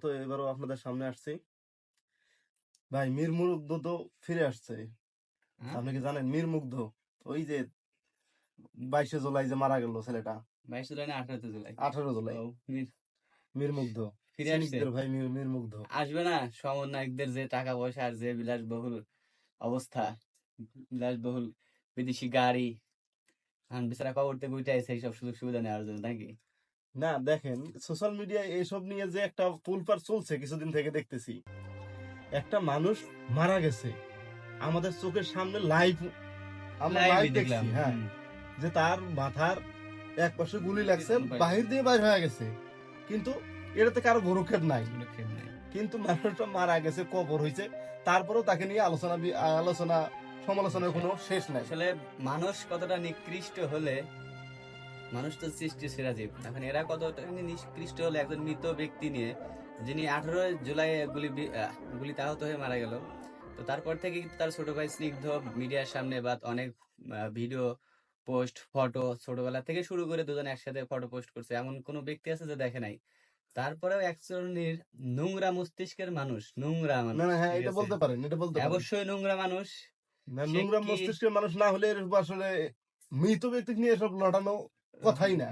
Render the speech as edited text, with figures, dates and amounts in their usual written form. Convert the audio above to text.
তো এবারও আপনাদের সামনে আসছি ভাই। মীর মুগ্ধ তো ফিরে আসছে। আপনি কি জানেন মীর মুগ্ধ? ওই যে 22শে জুলাই যে মারা গেল ছেলেটা, 22 জুলাই না 18 জুলাই? 18 জুলাই। মীর মুগ্ধ ফিরে আসছে ভাই। মীর মুগ্ধ আসবে না? সমন্বয়কদের যে টাকা পয়সা আর যে বিলাসবহুল অবস্থা, বিলাসবহুল বিদেশি গাড়ি, বেচারা কবর থেকে উঠে আসে এইসব সুযোগ সুবিধা নেওয়ার জন্য নাকি? না, দেখেন সোশ্যাল মিডিয়ায় এইসব নিয়ে যে একটা তোলপাড় চলছে কিছুদিন থেকে দেখতেছি। একটা মানুষ মারা গেছে আমাদের চোখের সামনে লাইভ, আমরা লাইভ দেখলাম, হ্যাঁ, যে তার মাথার এক পাশে গুলি লাগছে, বাহির দিয়ে বাইর হয়ে গেছে, কিন্তু এটাতে কারো ভরক্ষেপ নাই। কিন্তু মানুষটা মারা গেছে, কবর হয়েছে, তারপরেও তাকে নিয়ে আলোচনা সমালোচনার কোনো শেষ নাই। আসলে মানুষ কতটা নিকৃষ্ট হলে, মানুষ তো সৃষ্টি সেরা জীব, এখন এরা কতটা নিকৃষ্ট হলে একজন মৃত ব্যক্তি নিয়ে, যিনি 18 জুলাই গুলিতে আহত হয়ে মারা গেল, তো তারপর থেকে তার ছোট ভাই স্নিগ্ধ মিডিয়ার সামনে বা অনেক ভিডিও পোস্ট, ফটো, ছোটবেলা থেকে শুরু করে দুজন একসাথে ফটো পোস্ট করছে, এমন কোন ব্যক্তি আছে যে দেখে নাই? তারপরেও এক শ্রেণীর নোংরা মস্তিষ্কের মানুষ, নোংরা মানুষ, হ্যাঁ, এটা বলতে পারেন, এটা বলতে পারেন, অবশ্যই নোংরা মানুষ। নোংরা মস্তিষ্কের মানুষ না হলে আসলে মৃত ব্যক্তি নিয়ে এসব লড়ানো কথাই না।